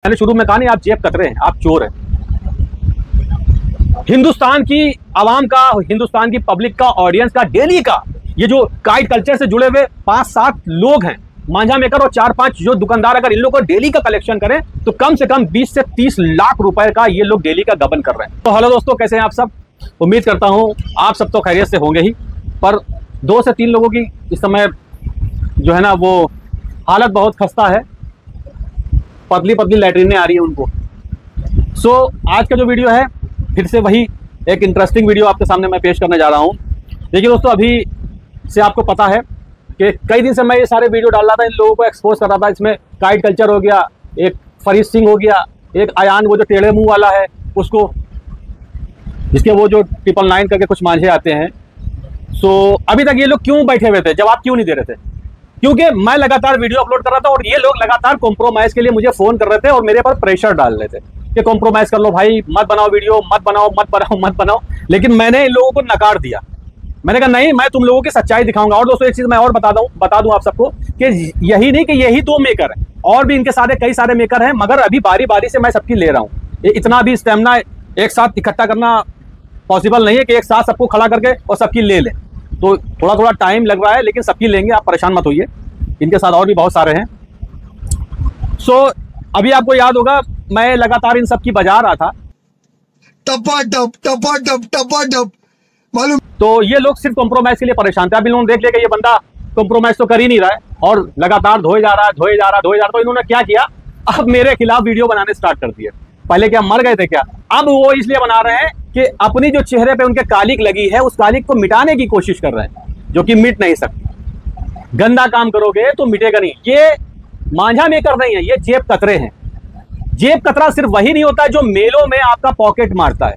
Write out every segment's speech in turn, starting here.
मैंने शुरू में कहा नहीं, आप जेब कतरे हैं, आप चोर हैं। हिंदुस्तान की आवाम का, हिंदुस्तान की पब्लिक का, ऑडियंस का, डेली का, ये जो काइट कल्चर से जुड़े हुए 5-7 लोग हैं, मांझा मेकर और 4-5 जो दुकानदार, अगर इन लोगों को डेली का कलेक्शन करें तो कम से कम 20 से 30 लाख रुपए का ये लोग डेली का गबन कर रहे हैं। तो हेलो दोस्तों, कैसे हैं आप सब? उम्मीद करता हूं आप सब तो खैरियत से होंगे ही, पर 2 से 3 लोगों की इस समय जो है ना वो हालत बहुत खस्ता है, पतली पतली लैट्रिनें आ रही है उनको। सो आज का जो वीडियो है फिर से वही एक इंटरेस्टिंग वीडियो आपके सामने मैं पेश करने जा रहा हूँ। देखिए दोस्तों, अभी से आपको पता है कि कई दिन से मैं ये सारे वीडियो डाल रहा था, इन लोगों को एक्सपोज कर रहा था। इसमें काइट कल्चर हो गया, एक फरीद सिंह हो गया, एक अयान वो जो टेढ़े मुंह वाला है उसको, जिसके वो जो 999 करके कुछ मांझे आते हैं। सो अभी तक ये लोग क्यों बैठे हुए थे, जवाब क्यों नहीं दे रहे थे? क्योंकि मैं लगातार वीडियो अपलोड कर रहा था और ये लोग लगातार कॉम्प्रोमाइज के लिए मुझे फोन कर रहे थे और मेरे पर प्रेशर डाल रहे थे कि कॉम्प्रोमाइज कर लो भाई, मत बनाओ वीडियो, मत बनाओ। लेकिन मैंने इन लोगों को नकार दिया। मैंने कहा नहीं, मैं तुम लोगों की सच्चाई दिखाऊंगा। और दोस्तों एक चीज मैं और बता दूं आप सबको कि यही नहीं कि यही 2 मेकर हैं, और भी इनके सारे कई सारे मेकर हैं, मगर अभी बारी बारी से मैं सबकी ले रहा हूँ। इतना भी स्टेमिना एक साथ इकट्ठा करना पॉसिबल नहीं है कि एक साथ सबको खड़ा करके और सबकी ले लें। तो थोड़ा थोड़ा टाइम लग रहा है, लेकिन सबकी लेंगे, आप परेशान मत होइए। इनके साथ और भी बहुत सारे हैं। सो अभी आपको याद होगा मैं लगातार इन सब की बजा रहा था, टपा मालूम। तो ये लोग सिर्फ कॉम्प्रोमाइज के लिए परेशान थे। अब इन लोगों ने देख लिया कि ये बंदा कॉम्प्रोमाइज तो कर ही नहीं रहा है और लगातार धोए जा रहा है। तो इन्होंने क्या किया, अब मेरे खिलाफ वीडियो बनाने स्टार्ट कर दिए। पहले क्या मर गए थे क्या? अब वो इसलिए बना रहे हैं कि अपनी जो चेहरे पे उनके कालिक लगी है उस कालिक को मिटाने की कोशिश कर रहे हैं, जो कि मिट नहीं सकती। गंदा काम करोगे तो मिटेगा नहीं। ये मांझा मेकर नहीं है, ये जेब कतरे हैं। जेब कतरा सिर्फ वही नहीं होता है जो मेलों में आपका पॉकेट मारता है।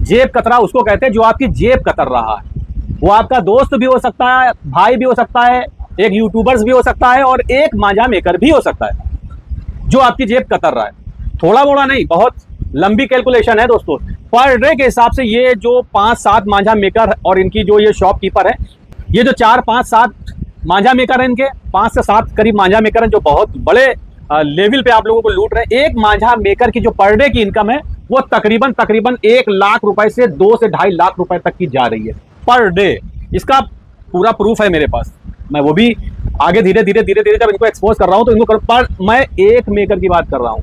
जेब कतरा उसको कहते हैं जो आपकी जेब कतर रहा है। वो आपका दोस्त भी हो सकता है, भाई भी हो सकता है, एक यूट्यूबर्स भी हो सकता है और एक मांझा मेकर भी हो सकता है जो आपकी जेब कतर रहा है। थोड़ा मोड़ा नहीं, बहुत लंबी कैलकुलेशन है दोस्तों। पर डे के हिसाब से ये जो 5-7 मांझा मेकर और इनकी जो ये शॉपकीपर है, ये जो 4-5-7 मांझा मेकर हैं, इनके 5 से 7 करीब मांझा मेकर हैं जो बहुत बड़े लेवल पे आप लोगों को लूट रहे हैं। एक मांझा मेकर की जो पर डे की इनकम है वो तकरीबन 1 लाख रुपए से 2 से 2.5 लाख रुपए तक की जा रही है पर डे। इसका पूरा प्रूफ है मेरे पास। मैं वो भी आगे धीरे धीरे जब इनको एक्सपोज कर रहा हूं तो इनको पर मैं एक मेकर की बात कर रहा हूं,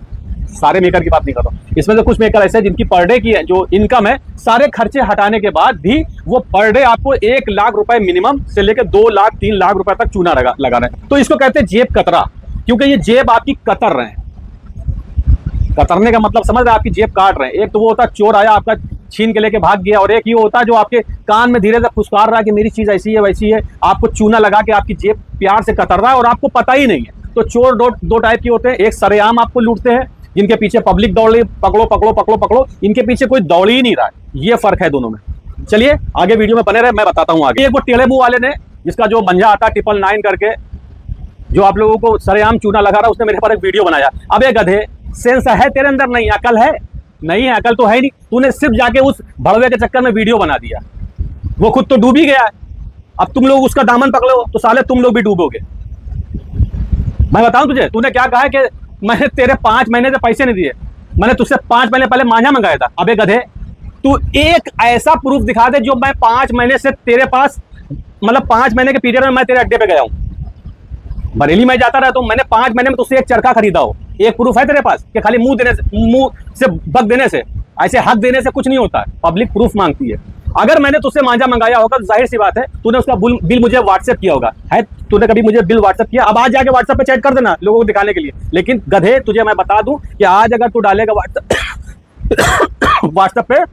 सारे मेकर की बात नहीं कर रहा हूं। इसमें से कुछ मेकर ऐसे हैं जिनकी पर डे की है जो इनकम है, सारे खर्चे हटाने के बाद भी वो पर डे आपको 1 लाख रुपए मिनिमम से लेकर 2 लाख 3 लाख रुपए तक चूना लगा रहे हैं। तो इसको कहते हैं जेब कतरा, क्योंकि ये जेब आपकी कतर रहे हैं। कतरने का मतलब समझ रहे हैं, आपकी जेब काट रहे हैं। एक तो वो होता है चोर आया आपका छीन के लेके भाग गया, और एक ये होता है जो आपके कान में धीरे धीरे फुसकार रहा है कि मेरी चीज ऐसी है वैसी है, आपको चूना लगा के आपकी जेब प्यार से कतर रहा है और आपको पता ही नहीं है। तो चोर दो टाइप के होते हैं। एक सरेआम आपको लूटते हैं, जिनके पीछे पब्लिक दौड़ रही, पकड़ो। इनके पीछे कोई दौड़ ही नहीं रहा है। ये फर्क है दोनों में। चलिए आगे वीडियो में बने रहे, मैं बताता हूँ आगे। एक वो टेढ़े मुंह वाले ने, जिसका जो मंजा आता है 999 करके, जो आप लोगों को सरेआम चूना लगा रहा है, उसने मेरे पर एक वीडियो बनाया। अब एक गधे, सेंस है तेरे अंदर? नहीं, अकल है? नहीं है, अकल तो है नहीं। तूने सिर्फ जाके उस भड़वे के चक्कर में वीडियो बना दिया। वो खुद तो डूब ही गया है, अब तुम लोग उसका दामन पकड़ो तो साले तुम लोग भी डूबोगे। मैं बताऊं तुझे, तूने क्या कहा है कि मैंने तेरे 5 महीने से पैसे नहीं दिए, मैंने तुझसे 5 महीने पहले मांझा मंगाया था। अबे गधे, तू एक ऐसा प्रूफ दिखा दे जो मैं 5 महीने से तेरे पास, मतलब 5 महीने के पीरियड में मैं तेरे अड्डे पे गया हूं। बरेली में जाता रहता हूं, मैंने 5 महीने में तुझसे एक चरखा खरीदा हो। एक प्रूफ है तेरे पास कि खाली मुंह से बक देने से, ऐसे हक देने से कुछ नहीं होता है। पब्लिक प्रूफ मांगती है। अगर मैंने तुझसे मांझा मंगाया होगा तो जाहिर सी बात है तूने उसका बिल मुझे व्हाट्सएप किया होगा। है तूने कभी मुझे बिल व्हाट्सएप किया? अब आज जाके व्हाट्सएप पे चैट कर देना लोगों को दिखाने के लिए। लेकिन गधे, तुझे मैं बता दूं कि आज अगर तू डालेगा व्हाट्सएप पे,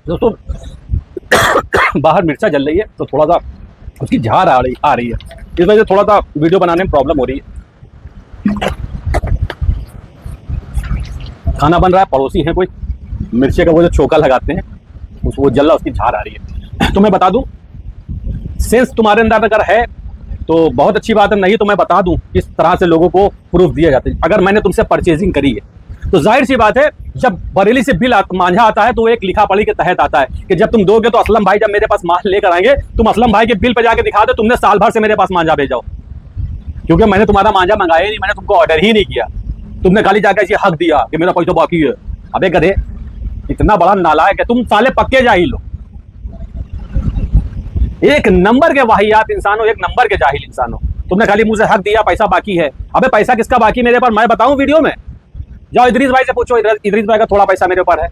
दोस्तों बाहर मिर्चा जल रही है तो थोड़ा सा उसकी झार आ रही है, इस वजह से थोड़ा सा वीडियो बनाने में प्रॉब्लम हो रही है। खाना बन रहा है, पड़ोसी है कोई, मिर्ची का वो जो छोका लगाते हैं वो जल रहा, उसकी झार आ रही है। तो मैं बता दूं, सेंस तुम्हारे अंदर अगर है तो बहुत अच्छी बात है, नहीं तो मैं बता दूं किस तरह से लोगों को प्रूफ दिए जाते हैं। अगर मैंने तुमसे परचेजिंग करी है तो जाहिर सी बात है, जब बरेली से बिल मांझा आता है तो एक लिखा पढ़ी के तहत आता है कि जब तुम दोगे तो असलम भाई जब मेरे पास माल लेकर आएंगे, तुम असलम भाई के बिल पे जाके दिखा दो तुमने साल भर से मेरे पास मांझा भेजा हो, क्योंकि मैंने तुम्हारा मांझा मंगाया ही नहीं, मैंने तुमको ऑर्डर ही नहीं किया। तुमने खाली जाकर इसे हक दिया कि मेरा पैसा बाकी है। अबे गधे, इतना बड़ा नालायक है तुम, साले पक्के जाहिल हो, एक नंबर के वाहियात इंसान हो, एक नंबर के जाहिल इंसान हो। तुमने खाली मुझे हक दिया पैसा बाकी है। अबे पैसा किसका बाकी मेरे पर, मैं बताऊं वीडियो में? जाओ इदरीस भाई से पूछो, इदरीस भाई का थोड़ा पैसा मेरे ऊपर है।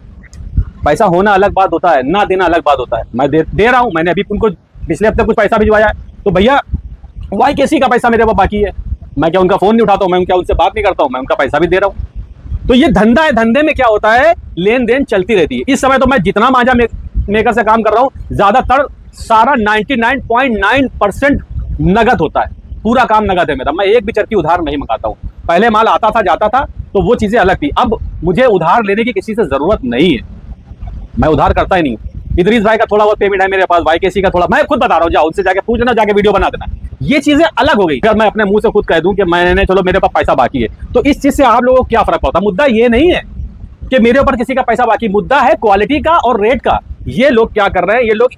पैसा होना अलग बात होता है, ना देना अलग बात होता है। मैं दे रहा हूं, मैंने अभी उनको पिछले हफ्ते कुछ पैसा भिजवाया है, तो भैया YKC का पैसा मेरे पास बाकी है। मैं क्या उनका फोन नहीं उठाता हूं, मैं क्या उनसे बात नहीं करता हूं, मैं उनका पैसा भी दे रहा हूं। तो ये धंधा है, धंधे में क्या होता है, लेन देन चलती रहती है। इस समय तो मैं जितना मांझा मेकर से काम कर रहा हूं, ज्यादातर सारा 99.9% नगद होता है, पूरा काम नगद है मेरा। मैं एक भी चरखी उधार नहीं मंगाता हूं। पहले माल आता था जाता था तो वो चीजें अलग थी, अब मुझे उधार लेने की किसी से जरूरत नहीं है, मैं उधार करता ही नहीं। इदरीस भाई का थोड़ा बहुत पेमेंट है मेरे पास, YKC का थोड़ा, मैं खुद बता रहा हूँ, जाओ उनसे जाके पूछ लेना, जाके वीडियो बना देना। ये चीजें अलग हो गई। अगर मैं अपने मुंह से खुद कह दूं कि मैंने चलो मेरे पास पैसा बाकी है, तो इस चीज से आप लोगों को क्या फर्क पड़ता? मुद्दा ये नहीं है कि मेरे ऊपर किसी का पैसा बाकी, मुद्दा है क्वालिटी का और रेट का। ये लोग क्या कर रहे हैं, ये लोग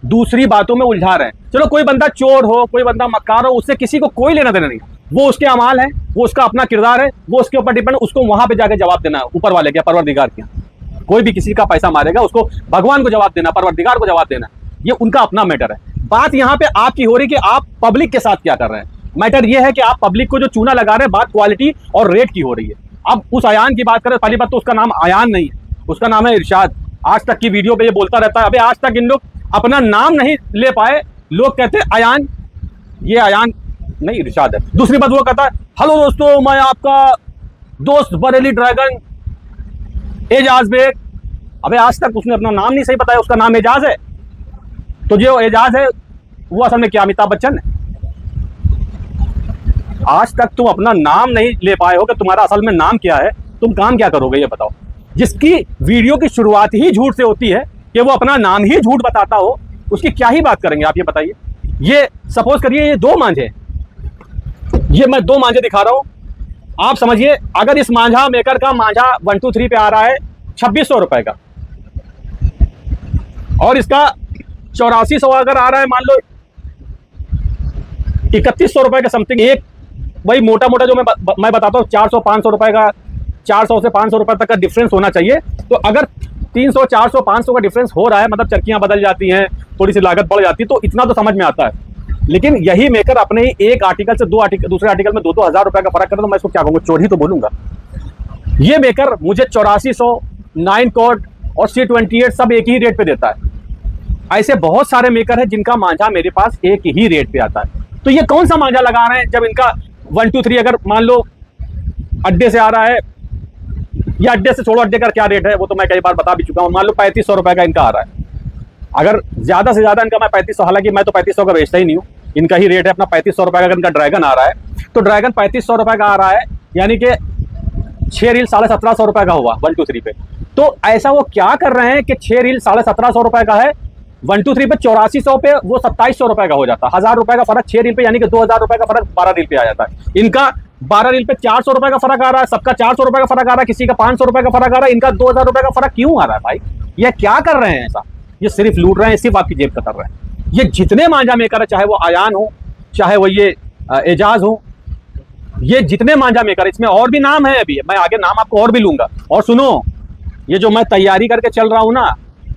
दूसरी बातों में उलझा रहे हैं। चलो कोई बंदा चोर हो, कोई बंदा मक्कार हो, उससे किसी को कोई लेना देना नहीं, वो उसके अमाल है, वो उसका अपना किरदार है, वो उसके ऊपर डिपेंड, उसको वहां पे जाके जवाब देना है ऊपर वाले के, परवरदिगार के। कोई भी किसी का पैसा मारेगा उसको भगवान को जवाब देना, परवरदिगार को जवाब देना, ये उनका अपना मैटर है। बात यहाँ पे आपकी हो रही कि आप पब्लिक के साथ क्या कर रहे हैं। मैटर ये है कि आप पब्लिक को जो चूना लगा रहे हैं, बात क्वालिटी और रेट की हो रही है। अब उस अयान की बात करें, पहली बात तो उसका नाम अयान नहीं है, उसका नाम है इरशाद। आज तक की वीडियो पे ये बोलता रहता है। अबे आज तक इन लोग अपना नाम नहीं ले पाए, लोग कहते अयान, ये अयान नहीं इरशाद है। दूसरी बात वो कहता है, हेलो दोस्तों मैं आपका दोस्त बरेली ड्रैगन एजाज बेग। अबे आज तक उसने अपना नाम नहीं सही बताया, उसका नाम एजाज है, तो जो एजाज है वो असल में क्या अमिताभ बच्चन है? आज तक तुम अपना नाम नहीं ले पाए हो कि तुम्हारा असल में नाम क्या है, तुम काम क्या करोगे ये बताओ। जिसकी वीडियो की शुरुआत ही झूठ से होती है कि वो अपना नाम ही झूठ बताता हो, उसकी क्या ही बात करेंगे आप ये बताइए। ये सपोज करिए ये दो मांझे, ये मैं दो मांझे दिखा रहा हूं, आप समझिए अगर इस मांझा मेकर का मांझा 1 2 3 पे आ रहा है 2600 रुपए का, और इसका 8400 अगर आ रहा है, मान लो 3100 रुपए का समथिंग, एक वही मोटा मोटा जो मैं बताता हूँ 400-500 रुपए का, 400 से 500 रुपए तक का डिफरेंस होना चाहिए। तो अगर 300, 400, 500 का डिफरेंस हो रहा है, मतलब चरखियां बदल जाती हैं, थोड़ी सी लागत बढ़ जाती है, तो इतना तो समझ में आता है। लेकिन यही मेकर अपने ही एक आर्टिकल से दूसरे आर्टिकल में 2-2 हज़ार रुपए का फर्क करे तो मैं इसको क्या कहूँगा, चोर ही तो बोलूंगा। ये मेकर मुझे 8400, 9 कॉर्ड और C28 सब एक ही रेट पे देता है। ऐसे बहुत सारे मेकर है जिनका मांझा मेरे पास एक ही रेट पे आता है। तो ये कौन सा मांझा लगा रहे हैं जब इनका 1 2 3 अगर मान लो अड्डे से आ रहा है, या अड्डे से छोड़ो, अड्डे का क्या रेट है वो तो मैं कई बार बता भी चुका हूँ, मान लो 3500 रुपए का इनका आ रहा है। अगर ज्यादा से ज्यादा इनका मैं 3500, हालांकि मैं तो 3500 का बेचता ही नहीं हूँ, इनका ही रेट है अपना 3500 रुपए का। अगर इनका ड्रैगन आ रहा है तो ड्रैगन 3500 रुपए का आ रहा है, यानी कि 6 रील 1750 रुपए का हुआ 1 2 3 पे। तो ऐसा वो क्या कर रहे हैं कि 6 रील 1750 रुपए का है, 1 2 3 पे 8400 पे वो 2700 रुपए का हो जाता है। 1000 रुपए का फर्क 6 रील पे, यानी कि 2000 रुपए का फर्क 12 रील पे आ जाता है। इनका 12 रील पे 400 रुपए का फर्क आ रहा है, सबका 400 रुपए का फर्क आ रहा है, किसी का 500 रुपए का फर्क आ रहा है, इनका 2000 रुपए का फर्क क्यों आ रहा है भाई? ये क्या कर रहे हैं ऐसा? ये सिर्फ लूट रहे हैं, सिर्फ आपकी जेब कतर रहे हैं। ये जितने मांझा मेकर है, चाहे वो अयान हो, चाहे वो ये एजाज हो, ये जितने मांझा मेकर, इसमें और भी नाम है, अभी मैं आगे नाम आपको और भी लूंगा। और सुनो, ये जो मैं तैयारी करके चल रहा हूं ना,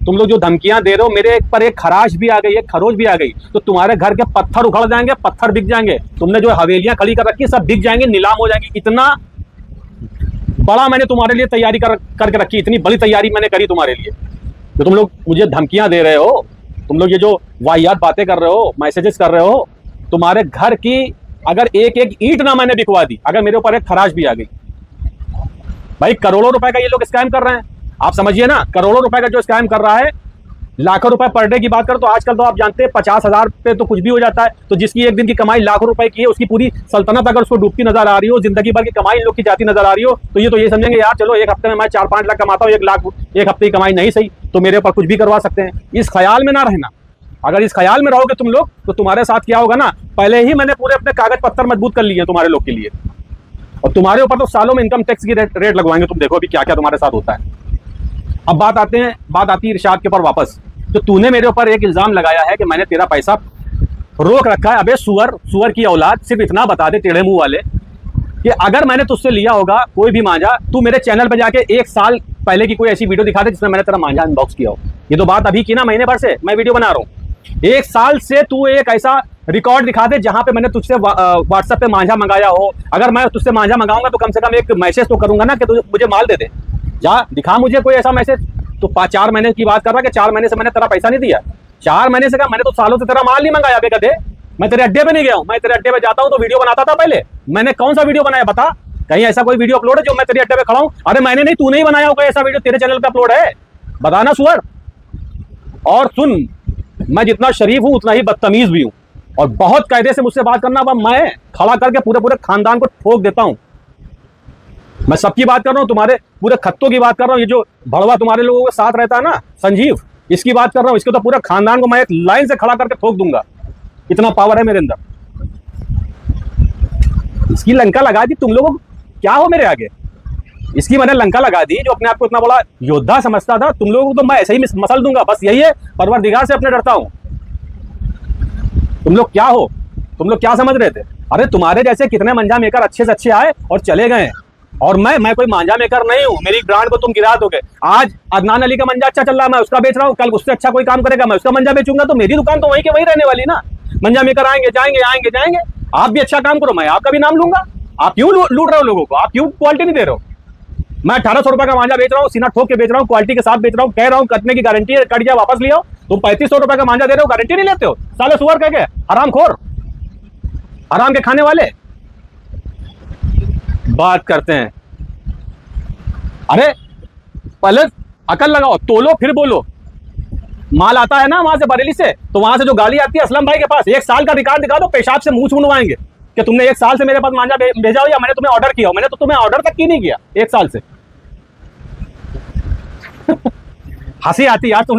तुम लोग जो धमकियां दे रहे हो, मेरे पर एक खराश भी आ गई, एक खरोच भी आ गई, तो तुम्हारे घर के पत्थर उखड़ जाएंगे, पत्थर बिक जाएंगे, तुमने जो हवेलियां खड़ी कर रखी सब बिक जाएंगे, नीलाम हो जाएंगी। इतना बड़ा मैंने तुम्हारे लिए तैयारी करके रखी, इतनी बड़ी तैयारी मैंने करी तुम्हारे लिए। तो तुम लोग मुझे धमकियां दे रहे हो, तुम लोग ये जो वाहियात बातें कर रहे हो, मैसेजेस कर रहे हो, तुम्हारे घर की अगर एक एक ईंट ना मैंने बिकवा दी, अगर मेरे ऊपर एक खराश भी आ गई, भाई करोड़ों रुपए का ये लोग स्कैम कर रहे हैं। आप समझिए ना, करोड़ों रुपए का जो स्कैम कर रहा है, लाखों रुपए पर डे की बात करो तो आजकल तो आप जानते हैं 50,000 पे तो कुछ भी हो जाता है। तो जिसकी एक दिन की कमाई लाखों रुपए की है, उसकी पूरी सल्तनत अगर उसको डूबती नजर आ रही हो, जिंदगी भर की कमाई इन लोग की जाती नजर आ रही हो, तो ये समझेंगे यार चलो एक हफ्ते में मैं 4-5 लाख कमाता हूँ, 1 लाख एक हफ्ते की कमाई नहीं सही, तो मेरे ऊपर कुछ भी करवा सकते हैं। इस ख्याल में ना रहना। अगर इस ख्याल में रहोगे तुम लोग, तो तुम्हारे साथ क्या होगा ना, पहले ही मैंने पूरे अपने कागज पत्थर मजबूत कर लिए हैं तुम्हारे लोग के लिए, और तुम्हारे ऊपर तो सालों में इनकम टैक्स की रेट लगवाएंगे। तुम देखो अभी क्या क्या तुम्हारे साथ होता है। अब बात आती है इरशाद के ऊपर वापस। तो तूने मेरे ऊपर एक इल्जाम लगाया है कि मैंने तेरा पैसा रोक रखा है। अबे सुअर की औलाद, सिर्फ इतना बता दे टेढ़े मुंह वाले, कि अगर मैंने तुझसे लिया होगा कोई भी मांझा, तू मेरे चैनल पे जाके 1 साल पहले की कोई ऐसी वीडियो दिखा दे जिसमें मैंने तेरा मांझा अनबॉक्स किया हो। ये तो बात अभी की ना, महीने भर से मैं वीडियो बना रहा हूँ। 1 साल से तू एक ऐसा रिकॉर्ड दिखा दे जहां पे मैंने तुझसे व्हाट्सएप पे मांझा मंगाया हो। अगर मैं तुझसे मांझा मंगाऊंगा तो कम से कम एक मैसेज तो करूंगा ना कि तू मुझे माल दे दे। जा दिखा मुझे कोई ऐसा मैसेज। तो 4 महीने की बात कर रहा है कि 4 महीने से मैंने तेरा पैसा नहीं दिया। 4 महीने से कहा, मैंने तो सालों से तेरा माल नहीं मंगाया बेगधे। मैं तेरे अड्डे पे नहीं गया हूं। मैं तेरे अड्डे पे जाता हूं तो वीडियो बनाता था पहले। मैंने कौन सा वीडियो बनाया बता? कहीं ऐसा कोई वीडियो अपलोड है जो मैं तेरे अड्डे पे खड़ा हूं? अरे मैंने नहीं, तूने ही बनाया होगा ऐसा वीडियो, तेरे चैनल पे अपलोड है, बताना सुअर। और सुन, मैं जितना शरीफ हूं उतना ही बदतमीज भी हूं, और बहुत कायदे से मुझसे बात करना। मैं खड़ा करके पूरे खानदान को ठोक देता हूं। मैं सबकी बात कर रहा हूं, तुम्हारे पूरे खत्तों की बात कर रहा हूं। ये जो भड़वा तुम्हारे लोगों के साथ रहता है ना, संजीव, इसकी बात कर रहा हूं। इसको तो पूरे खानदान को मैं एक लाइन से खड़ा करके ठोक दूंगा। इतना पावर है मेरे अंदर। इसकी लंका लगा दी तुम लोगों, क्या हो मेरे आगे? इसकी मैंने लंका लगा दी। जो अपने आप को इतना बड़ा योद्धा समझता था, तुम लोगों को तो मैं ऐसे ही मसल दूंगा। बस यही है, परवरदिगार से अपने डरता हूं। तुम लोग क्या हो? तुम लोग क्या समझ रहे थे? अरे तुम्हारे जैसे कितने मंजा मेकर अच्छे से अच्छे आए और चले गए, और मैं कोई मांझा मेकर नहीं हूं। मेरी ब्रांड को तुम गिरा दोगे। आज अदनान अली का मंजा अच्छा चल रहा है, मैं उसका बेच रहा हूं। कल उससे अच्छा कोई काम करेगा, मैं उसका मंजा बेचूंगा। तो मेरी दुकान तो वहीं के वहीं रहने वाली ना। मंजा मेकर आएंगे जाएंगे। आप भी अच्छा काम करो, मैं आपका भी नाम लूंगा। आप क्यों लूट रहे हो लोगों को? आप क्यों क्वालिटी नहीं दे रहे हो? मैं 1800 रुपए का मांझा बेच रहा हूँ, सीना ठोक के बेच रहा हूँ, क्वालिटी के साथ बेच रहा हूँ, कह रहा हूँ कटने की गारंटी है, कट जाए वापस ले आओ। तुम 3500 रुपए का मांझा दे रहे हो, गारंटी नहीं लेते हो? साले सुअर कह के, हरामखोर, हराम के खाने वाले बात करते हैं। अरे पहले अकल लगाओ, तोलो फिर बोलो। माल आता है ना वहां से, बरेली से, तो वहां से जो गाड़ी आती है असलम भाई के पास, 1 साल का रिकॉर्ड दिखा दो, पेशाब से मुंह छूनवाएंगे कि तुमने 1 साल से मेरे पास मांझा भेजा हो या मैंने तुम्हें ऑर्डर किया हो। मैंने तो तुम्हें ऑर्डर तक की नहीं किया 1 साल से। हंसी आती यार। तुम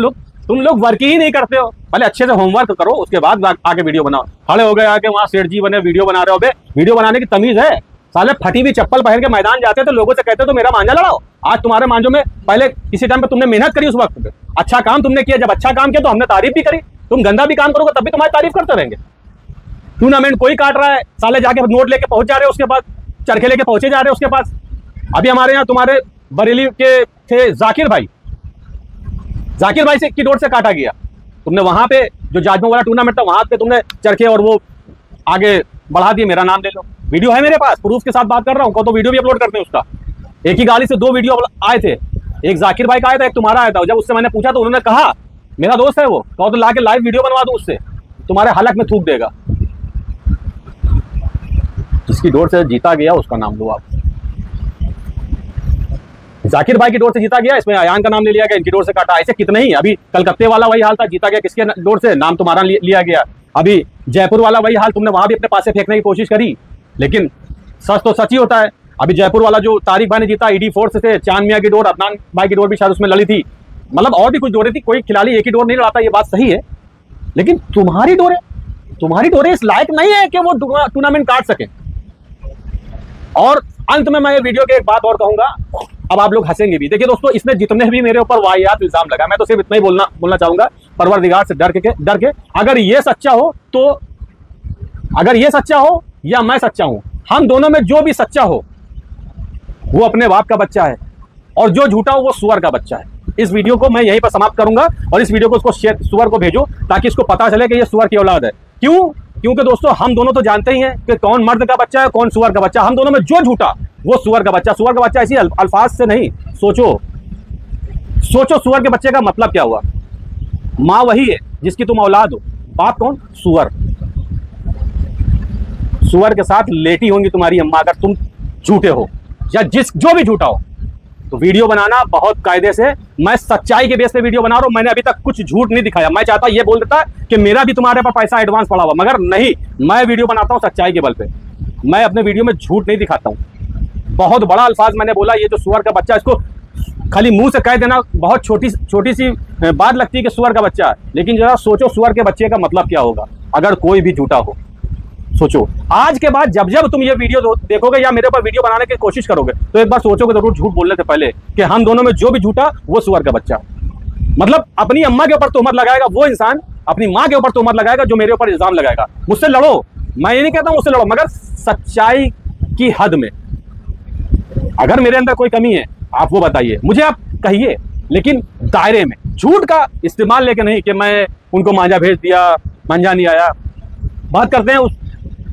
लोग वर्क ही नहीं करते हो। पहले अच्छे से होमवर्क करो, उसके बाद आके वीडियो बनाओ। खड़े हो गए आके वहां सेठ जी बने वीडियो बना रहे हो। बे वीडियो बनाने की तमीज है? साले फटी हुई चप्पल पहन के मैदान जाते तो लोगों से कहते तो मेरा मांझा लड़ाओ। आज तुम्हारे मांझों में पहले किसी टाइम पे तुमने मेहनत करी, उस वक्त पे अच्छा काम तुमने किया। जब अच्छा काम किया तो हमने तारीफ भी करी। तुम गंदा भी काम करोगे तब भी तुम्हारी तारीफ करते रहेंगे। टूर्नामेंट कोई काट रहा है, साले जाके नोट लेके पहुंच जा रहे हो, उसके पास चरखे लेके पहुंचे जा रहे हो उसके पास। अभी हमारे यहाँ तुम्हारे बरेली के थे जाकिर भाई से की डोर से काटा गया। तुमने वहां पे जो जाजमो वाला टूर्नामेंट था वहां पे तुमने चरखे और वो आगे बढ़ा दिए। मेरा नाम ले लो, वीडियो है मेरे पास, प्रूफ के साथ बात कर रहा हूँ। तो वीडियो भी अपलोड करते हैं उसका। एक ही गाड़ी से 2 वीडियो आए थे, एक जाकिर भाई का आया था, एक तुम्हारा आया था। जब उससे मैंने पूछा तो उन्होंने कहा मेरा दोस्त है वो, कहो तो लाके लाइव वीडियो बनवा दो उससे, तुम्हारे हलक में थूक देगा। जिसकी डोर से जीता गया उसका नाम लो आप। जाकिर भाई की डोर से जीता गया, इसमें अयान का नाम ले लिया गया, इनकी डोर से काटा। ऐसे कितने ही। अभी कलकत्ते वाला वही हाल था, जीता गया किसके डोर से? नाम तुम्हारा लिया गया। अभी जयपुर वाला वही हाल, तुमने वहां भी अपने पास से फेंकने की कोशिश करी, लेकिन सच तो सच ही होता है। अभी जयपुर वाला जो तारिक भाई ने जीता, ईडी फोर्स से, चांद मियां की डोर, अदनान भाई की डोर भी शायद उसमें लड़ी थी। मतलब और भी कुछ डोरें थी, कोई खिलाड़ी एक ही डोर नहीं लड़ाता, ये बात सही है। लेकिन तुम्हारी डोरें इस लायक नहीं है कि वो टूर्नामेंट काट सके। और अंत में मैं ये वीडियो के एक बात और कहूंगा, अब आप लोग हंसेंगे भी। देखिए दोस्तों, इसने जितने भी मेरे ऊपर वाहियात इल्जाम लगा, मैं तो सिर्फ इतना ही बोलना चाहूंगा, परवरदिगार से डर के अगर ये सच्चा हो या मैं सच्चा हूं, हम दोनों में जो भी सच्चा हो वो अपने बाप का बच्चा है, और जो झूठा हो वो सुअर का बच्चा है। इस वीडियो को मैं यहीं पर समाप्त करूंगा, और इस वीडियो को उसको सुअर को भेजो ताकि इसको पता चले कि ये सुअर की औलाद है। क्योंकि दोस्तों हम दोनों तो जानते ही हैं कि कौन मर्द का बच्चा है, कौन सुअर का बच्चा। हम दोनों में जो झूठा वो सुअर का बच्चा ऐसी अल्फाज से नहीं। सोचो सुअर के बच्चे का मतलब क्या हुआ। माँ वही है जिसकी तुम औलाद हो, बाप कौन? सुअर के साथ लेटी होंगी तुम्हारी अम्मा अगर तुम झूठे हो, या जो भी झूठा हो। तो वीडियो बनाना बहुत कायदे से, मैं सच्चाई के बेस पे वीडियो बना रहा हूं। मैंने अभी तक कुछ झूठ नहीं दिखाया। मैं चाहता ये बोल देता कि मेरा भी तुम्हारे पर पैसा एडवांस पड़ा हुआ, मगर नहीं, मैं वीडियो बनाता हूं सच्चाई के बल पे। मैं अपने वीडियो में झूठ नहीं दिखाता हूं। बहुत बड़ा अल्फाज मैंने बोला, ये जो सुअर का बच्चा, इसको खाली मुंह से कह देना बहुत छोटी सी बात लगती है कि सुअर का बच्चा है, लेकिन जरा सोचो सुअर के बच्चे का मतलब क्या होगा अगर कोई भी झूठा हो। सोचो, आज के बाद जब तुम ये वीडियो देखोगे या मेरे ऊपर वीडियो बनाने की कोशिश करोगे तो एक बार सोचोगे जरूर झूठ बोलने से पहले कि हम दोनों में जो भी झूठा वो सुअर का बच्चा। मतलब अपनी अम्मा के ऊपर तोहमत लगाएगा वो इंसान, अपनी माँ के ऊपर तोहमत लगाएगा जो मेरे ऊपर इल्जाम लगाएगा। मुझसे लड़ो, मैं ये नहीं कहता मुझसे लड़ो, मगर सच्चाई की हद में। अगर मेरे अंदर कोई कमी है आप वो बताइए, मुझे आप कहिए, लेकिन दायरे में। झूठ का इस्तेमाल लेके नहीं कि मैं उनको मांझा भेज दिया, मांझा नहीं आया। बात करते हैं उस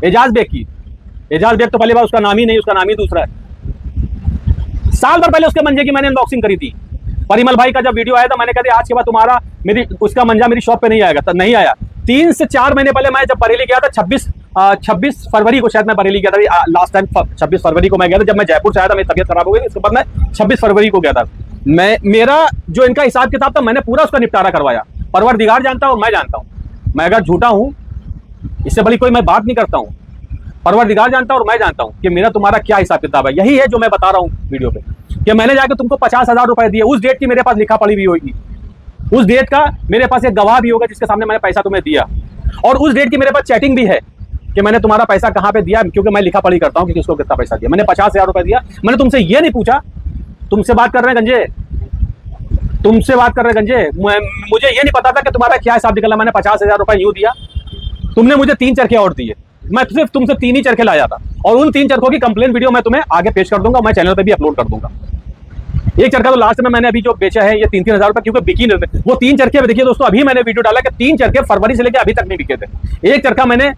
एजाज बेग की। एजाज बेग तो पहली बार उसका नाम ही नहीं, उसका नाम ही दूसरा है। साल भर पहले उसके मंजे की मैंने अनबॉक्सिंग करी थी। परिमल भाई का जब वीडियो आया था मैंने कहा आज के बाद तुम्हारा उसका मंजा मेरी शॉप पे नहीं आएगा। तो नहीं आया। 3 से 4 महीने पहले मैं जब बरेली गया था, 26 फरवरी को शायद मैं बरेली गया था। लास्ट टाइम 26 फरवरी को मैं गया था, जब मैं जयपुर से आया था मेरी तबीयत खराब हो गई। उसके बाद मैं 26 फरवरी को गया था। मेरा जो इनका हिसाब किताब था मैंने पूरा उसका निपटारा करवाया। परवरदिगार जानता हूँ, मैं जानता हूँ। मैं अगर झूठा हूँ इससे बड़ी कोई मैं बात नहीं करता हूँ। परवरदिगार जानता हूँ और मैं जानता हूँ कि मेरा तुम्हारा क्या हिसाब किताब है। यही है जो मैं बता रहा हूँ वीडियो पे, कि मैंने जाकर तुमको 50,000 रुपए दिए। उस डेट की मेरे पास लिखा पड़ी भी होगी, उस डेट का मेरे पास एक गवाह भी होगा जिसके सामने मैंने पैसा तुम्हें दिया, और उस डेट की मेरे पास चैटिंग भी है कि मैंने तुम्हारा पैसा कहाँ पे दिया, क्योंकि मैं लिखा पढ़ी करता हूँ कि किसको कितना पैसा दिया। मैंने 50,000 रुपए दिया। मैंने तुमसे ये नहीं पूछा, तुमसे बात कर रहे हैं गंजे, तुमसे बात कर रहे हैं गंजे, मुझे ये नहीं पता था कि तुम्हारा क्या हिसाब निकला। मैंने 50,000 रुपए यूँ दिया, तुमने मुझे 3 चरखे और दिए। मैं सिर्फ तुमसे 3 ही चरखे लाया था, और उन 3 चरखों की कंप्लेन वीडियो मैं तुम्हें आगे पेश कर दूंगा, मैं चैनल पे भी अपलोड कर दूंगा। एक चरखा तो लास्ट में मैंने अभी जो बेचा है ये 3-3 हज़ार रुपए, क्योंकि बिकी नहीं। वो 3 चरखे देखिए दोस्तों, अभी मैंने वीडियो डाला कि 3 चरखे फरवरी से लेकर अभी तक नहीं बिके थे। एक चरखा मैंने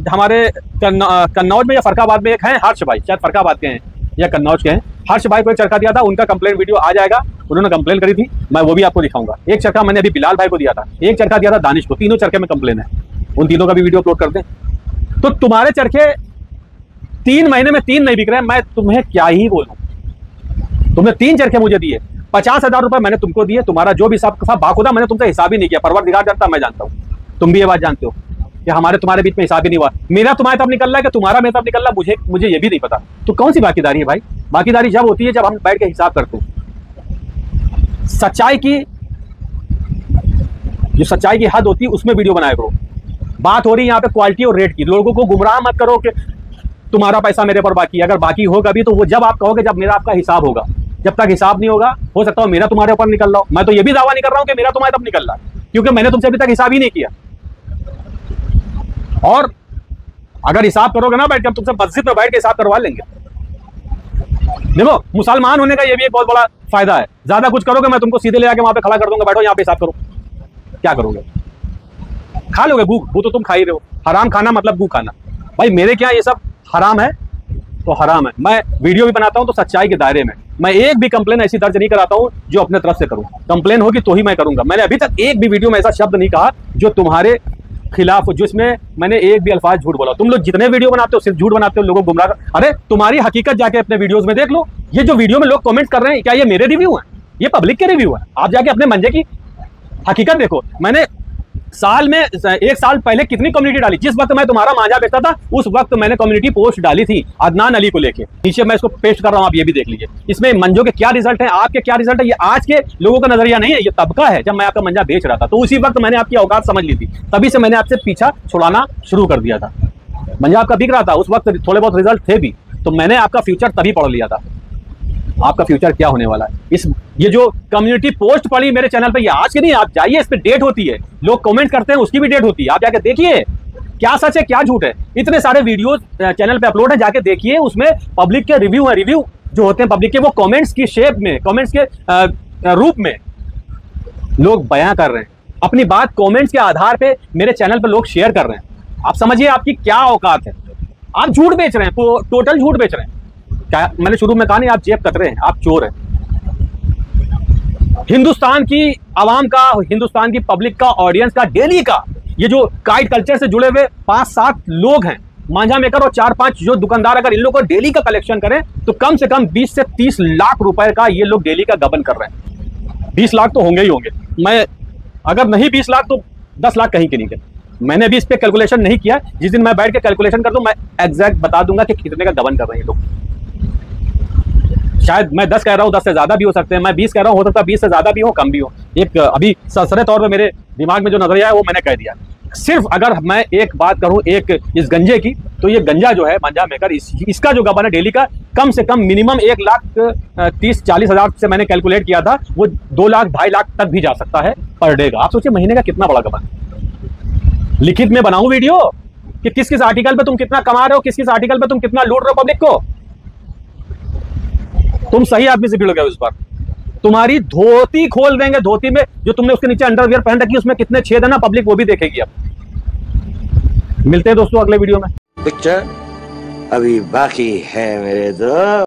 हमारे कन्नौज में या फरकाबाद में एक है हर्ष भाई, शायद फरकाबाद के हैं या कन्नौज के हैं, हर्ष भाई को एक चरखा दिया था। उनका कंप्लेन वीडियो आ जाएगा, उन्होंने कंप्लेन करी थी, मैं वो भी आपको दिखाऊंगा। एक चरखा मैंने अभी बिलाल भाई को दिया था, एक चरखा दिया था दानिश को। तीनों चरखे में कंप्लेन है, उन तीनों का भी वीडियो अपलोड कर दें। तो तुम्हारे चरखे 3 महीने में 3 नहीं बिक रहे हैं, मैं तुम्हें क्या ही बोलूं। तुमने 3 चरखे मुझे दिए, 50,000 रुपए मैंने तुमको दिए। तुम्हारा जो भी हिसाब था बाखुदा मैंने तुमसे हिसाब ही नहीं किया। परवरदिगार जानता, मैं जानता हूं, तुम भी ये बात जानते हो कि हमारे तुम्हारे बीच में हिसाब ही नहीं हुआ। मेरा तुम्हारे तब निकल रहा है कि तुम्हारा मेरे तब निकल रहा है, मुझे ये भी नहीं पता। तो कौन सी बाकीदारी है भाई? बाकीदारी जब होती है जब हम बैठ के हिसाब करते हैं। सच्चाई की जो सच्चाई की हद होती है उसमें वीडियो बनाया करो। बात हो रही है यहाँ पे क्वालिटी और रेट की। लोगों को गुमराह मत करो कि तुम्हारा पैसा मेरे पर बाकी है। अगर बाकी होगा भी तो वो जब आप कहोगे जब मेरा आपका हिसाब होगा। जब तक हिसाब नहीं होगा, हो सकता है मेरा तुम्हारे ऊपर निकल रहा हो। मैं तो ये भी दावा नहीं कर रहा हूं कि मेरा तुम्हारे तब निकल रहा है, क्योंकि मैंने तुमसे अभी तक हिसाब ही नहीं किया। और अगर हिसाब करोगे ना बैठ के, हम तुमसे मस्जिद में बैठ के हिसाब करवा लेंगे। देखो, मुसलमान होने का ये भी एक बहुत बड़ा फायदा है। ज्यादा कुछ करोगे मैं तुमको सीधे ले जाके वहां पे खड़ा कर दूंगा, बैठो यहाँ पे हिसाब करो। क्या करोगे? खा लोगे गू तो तुम खा ही रहे हो। हराम खाना मतलब गू खाना। भाई मेरे क्या ये सब हराम है तो हराम है। मैं वीडियो भी बनाता हूं तो सच्चाई के दायरे में। मैं एक भी कंप्लेन ऐसी दर्ज नहीं कराता हूं जो अपने तरफ से करूं। कंप्लेन होगी तो ही मैं करूंगा। मैंने अभी तक एक भी वीडियो में ऐसा शब्द नहीं कहा जो तुम्हारे खिलाफ, जिसमें मैंने एक भी अल्फाज झूठ बोला। तुम लोग जितने वीडियो बनाते हो सिर्फ झूठ बनाते हो, लोगों को गुमराह। अरे तुम्हारी हकीकत जाके अपने वीडियोस में देख लो। ये जो वीडियो में लोग कमेंट कर रहे हैं, क्या ये मेरे रिव्यू है? ये पब्लिक के रिव्यू है। आप जाके अपने मंजे की हकीकत देखो। मैंने साल में 1 साल पहले कितनी कम्युनिटी डाली। जिस वक्त मैं तुम्हारा मांझा बेचता था उस वक्त मैंने कम्युनिटी पोस्ट डाली थी अदनान अली को लेके। नीचे मैं इसको पेस्ट कर रहा हूं, आप ये भी देख लीजिए। इसमें मंजों के क्या रिजल्ट है, आपके क्या रिजल्ट है। ये आज के लोगों का नजरिया नहीं है, ये तबका है। जब मैं आपका मंजा बेच रहा था तो उसी वक्त मैंने आपकी औकात समझ ली थी, तभी से मैंने आपसे पीछा छुड़ाना शुरू कर दिया था। मंजा आपका बिक रहा था, उस वक्त थोड़े बहुत रिजल्ट थे भी, तो मैंने आपका फ्यूचर तभी पढ़ लिया था। आपका फ्यूचर क्या होने वाला है। ये जो कम्युनिटी पोस्ट पड़ी मेरे चैनल पे, ये आज की नहीं, आप जाइए, इस पे डेट होती है। लोग कमेंट करते हैं, उसकी भी डेट होती है। आप जाके देखिए क्या सच है क्या झूठ है। इतने सारे वीडियोस चैनल पे अपलोड है, जाके देखिए। उसमें पब्लिक के रिव्यू है। रिव्यू जो होते हैं पब्लिक के, वो कमेंट्स की शेप में, कमेंट्स के रूप में लोग बयां कर रहे हैं अपनी बात। कमेंट्स के आधार पे मेरे चैनल पे लोग शेयर कर रहे हैं। आप समझिए आपकी क्या औकात है। आप झूठ बेच रहे हैं, टोटल झूठ बेच रहे हैं। क्या मैंने शुरू में कहा नहीं, आप जेब कतरे हैं, आप चोर हैं। हिंदुस्तान की आवाम का, हिंदुस्तान की पब्लिक का, ऑडियंस का, डेली का, ये जो काइट कल्चर से जुड़े हुए 5-7 लोग हैं, मांझा मेकर और 4-5 जो दुकानदार, अगर इन लोगों को डेली का कलेक्शन करें तो कम से कम 20 से 30 लाख रुपए का ये लोग डेली का गबन कर रहे हैं। 20 लाख तो होंगे ही होंगे। मैं अगर नहीं 20 लाख तो 10 लाख कहीं के नहीं गए। मैंने अभी इस पे कैलकुलेशन नहीं किया। जिस दिन मैं बैठ के कैलकुलेशन कर दूं मैं एग्जैक्ट बता दूंगा कि कितने का गबन कर रहे हैं लोग। शायद मैं 10 कह रहा हूँ, 10 से ज्यादा भी हो सकते हैं। मैं 20 कह रहा हूँ, हो सकता है 20 से ज्यादा भी हो, कम भी हो। एक अभी सरसरे तौर पे मेरे दिमाग में जो नजरिया है वो मैंने कह दिया। सिर्फ अगर मैं एक बात करूं एक इस गंजे की, तो ये गंजा जो है मांझा मेकर, इसका जो गबन है डेली का, कम से कम मिनिमम 1,30,40 हज़ार से मैंने कैलकुलेट किया था, वो 2 लाख 2.5 लाख तक भी जा सकता है पर डे का। आप सोचिए महीने का कितना बड़ा गबन। लिखित में बनाऊं वीडियो कि किस किस आर्टिकल पे तुम कितना कमा रहे हो, किस किस आर्टिकल पे तुम कितना लूट रहे हो पब्लिक को। तुम सही आदमी से भिड़ गए उस पर। तुम्हारी धोती खोल देंगे, धोती में जो तुमने उसके नीचे अंडरवियर पहन रखी उसमें कितने छेद है ना, पब्लिक वो भी देखेगी। अब मिलते हैं दोस्तों अगले वीडियो में। पिक्चर अभी बाकी है मेरे दोस्त।